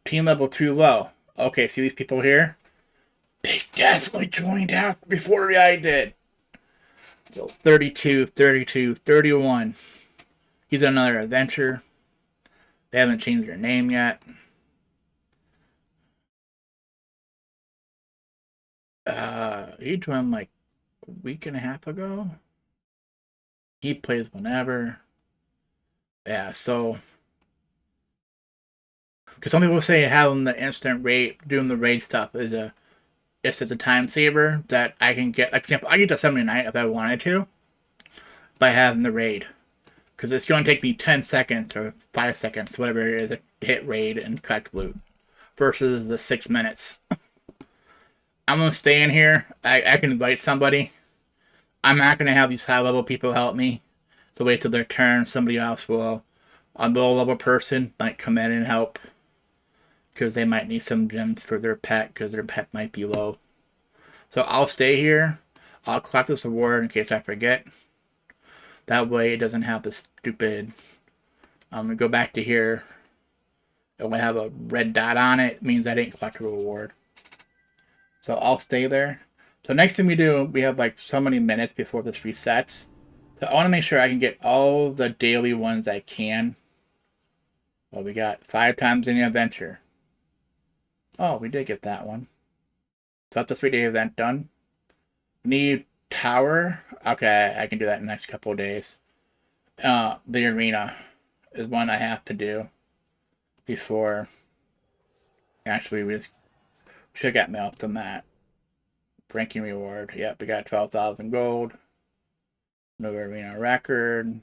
Team level 2 low. Okay, see these people here? They definitely joined out before I did. So 32, 32, 31. He's another adventure. They haven't changed their name yet. He joined like a week and a half ago. He plays whenever. Yeah, so because some people say having the instant raid, doing the raid stuff is it's a time saver that I can get. Like, for example, I get to 79 if I wanted to by having the raid. Because it's going to take me 10 seconds or 5 seconds, whatever it is, to hit raid and collect loot. Versus the 6 minutes. I'm going to stay in here. I can invite somebody. I'm not going to have these high level people help me. So wait till their turn. Somebody else will, a low level person, might come in and help. Because they might need some gems for their pet. Because their pet might be low. So I'll stay here. I'll collect this award in case I forget. That way it doesn't have the stupid... I'm going to go back to here. It will have a red dot on it. It means I didn't collect a reward. So I'll stay there. So next thing we do, we have like so many minutes before this resets. So I want to make sure I can get all the daily ones I can. Well, we got 5 times in the adventure. Oh, we did get that one. So that's a 3-day event done. Need tower. Okay, I can do that in the next couple of days. The arena is one I have to do before. Actually, we just should get mail from that. Ranking reward. Yep, we got 12,000 gold. No arena record.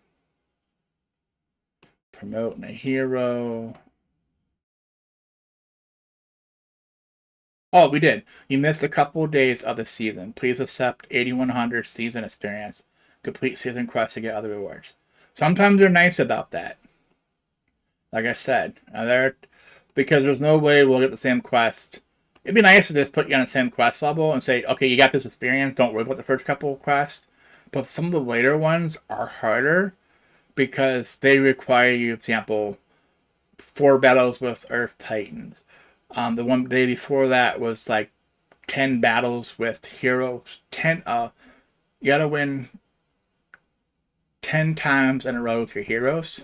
Promoting a hero. Oh, we did. You missed a couple of days of the season. Please accept 8100 season experience. Complete season quests to get other rewards. Sometimes they're nice about that. Like I said, because there's no way we'll get the same quest. It'd be nice to just put you on the same quest level and say, okay, you got this experience, don't worry about the first couple of quests. But some of the later ones are harder because they require you, for example, 4 battles with Earth Titans. The one day before that was like 10 battles with heroes. You gotta win 10 times in a row with your heroes.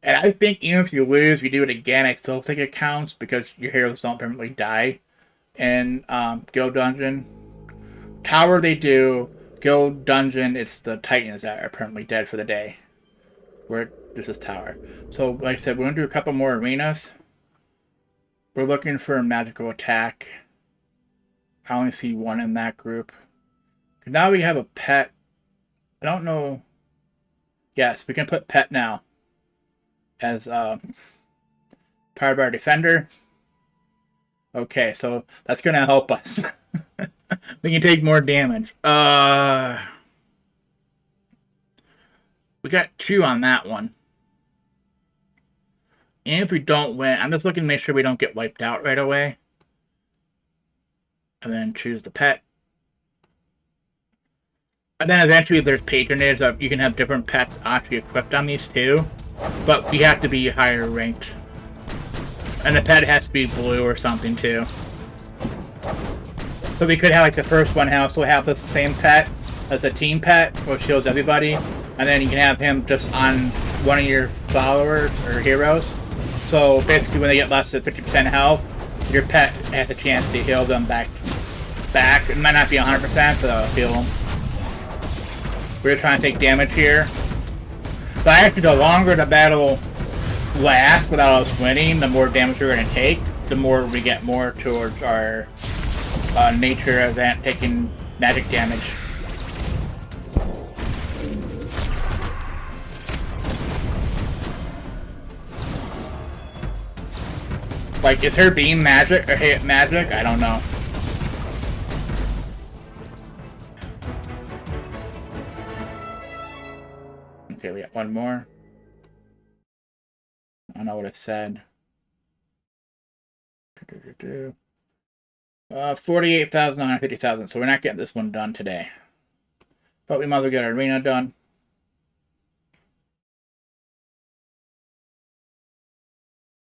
And I think even if you lose, you do it again, I still think it counts because your heroes don't permanently die in Guild Dungeon. Tower they do. Guild Dungeon, it's the Titans that are permanently dead for the day. Where this is Tower. So, like I said, we're going to do a couple more arenas. We're looking for a magical attack. I only see one in that group. Now we have a pet. I don't know. Yes, we can put pet now as part of our defender. Okay, so that's going to help us. We can take more damage. We got 2 on that one. And if we don't win, I'm just looking to make sure we don't get wiped out right away. And then choose the pet. And then eventually there's patronage. You can have different pets actually equipped on these too. But we have to be higher ranked. And the pet has to be blue or something too. So we could have like the first one house will have the same pet as a team pet, which shields everybody. And then you can have him just on one of your followers or heroes. So basically when they get less than 50% health, your pet has a chance to heal them back. It might not be 100%, but it'll heal them. We're trying to take damage here. So actually, the longer the battle lasts without us winning, the more damage we're going to take. The more we get more towards our nature event taking magic damage. Like, is her beam magic or hit magic? I don't know. Okay, we got one more. I don't know what it said. 48,950,000. So we're not getting this one done today. But we might as well get our arena done.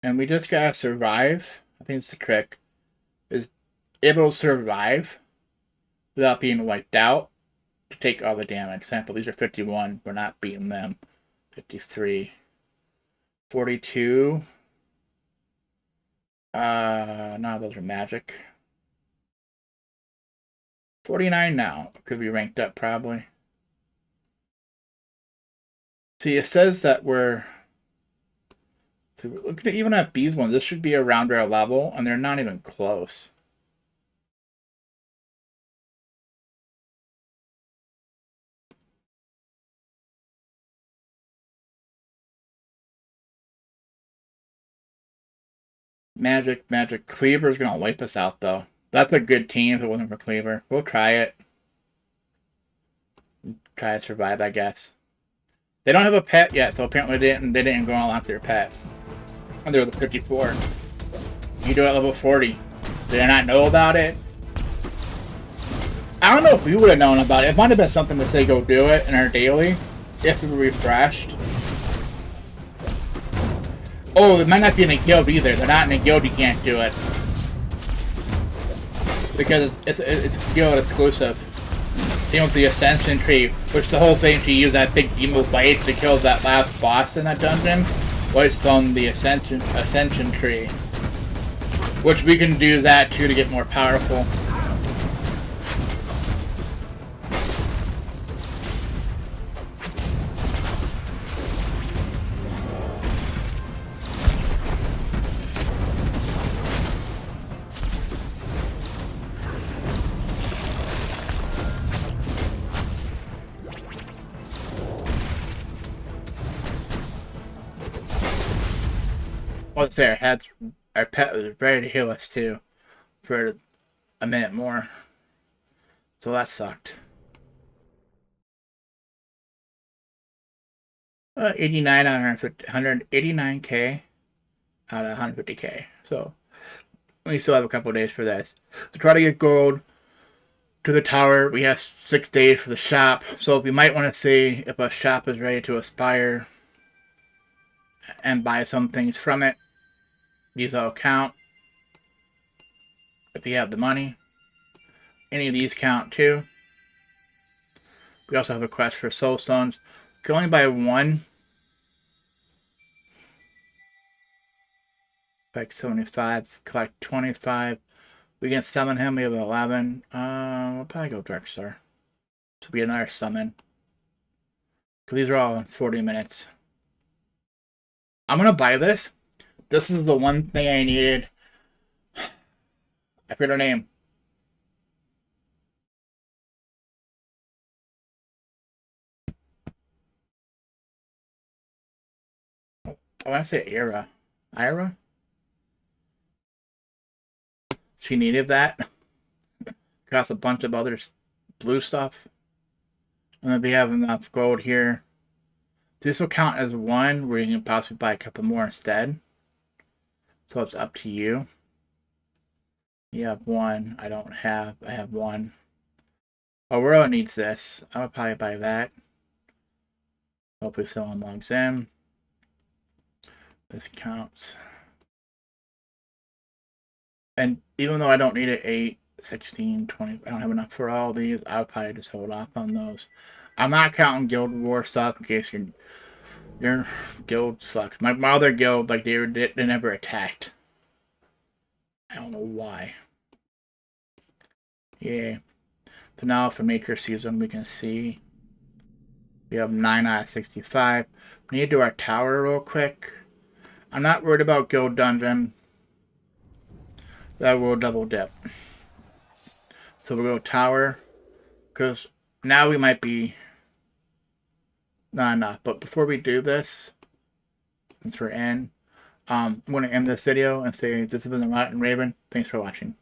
And we just gotta survive. I think it's the trick. Is able to survive without being wiped out to take all the damage. Example, these are 51. We're not beating them. 53. 42. No, those are magic. 49 now. Could be ranked up, probably. See, it says that we're... So we're looking at even at these ones. This should be around our level, and they're not even close. Magic. Cleaver's gonna wipe us out, though. That's a good team if it wasn't for Cleaver. We'll try it. Try to survive, I guess. They don't have a pet yet, so apparently they didn't go all after their pet. And they're the 54. You do it at level 40. Did I not know about it? I don't know if we would have known about it. It might have been something to say go do it in our daily. If we were refreshed. Oh, it might not be in a guild either. They're not in a guild, you can't do it. Because it's guild exclusive. Same with the Ascension Tree, which the whole thing to use that big emo fight to kill that last boss in that dungeon was from the Ascension Tree. Which we can do that too to get more powerful. Let's say our pet was ready to heal us too for a minute more. So that sucked. 89 out of 189k out of 150k. So we still have a couple days for this. To try to get gold to the tower, we have 6 days for the shop. So we might want to see if a shop is ready to aspire and buy some things from it. These all count if you have the money. Any of these count too. We also have a quest for soul stones. You can only buy one. Collect 75, collect 25. We can summon him, we have 11. We'll probably go Dark Star. This will be another summon. Because these are all in 40 minutes. I'm gonna buy this. This is the one thing I needed. I forget her name. I want to say Ira. Ira? She needed that. Cost a bunch of other blue stuff. And then we have enough gold here. This will count as one, where you can possibly buy a couple more instead. So it's up to you. You have one. I don't have. I have one. Aurora needs this. I would probably buy that. Hopefully someone logs in. This counts. And even though I don't need it 8, 16, 20, I don't have enough for all these, I would probably just hold off on those. I'm not counting Guild War stuff in case your guild sucks. My other guild, like, they never attacked. I don't know why. Yeah. So now for Matrix Season, we can see we have 9 out of 65. We need to do our tower real quick. I'm not worried about Guild Dungeon. That will double dip. So we'll go tower. Because now we might be not enough. But before we do this, since we're in, I'm going to end this video and say this has been the Rotten Raven. Thanks for watching.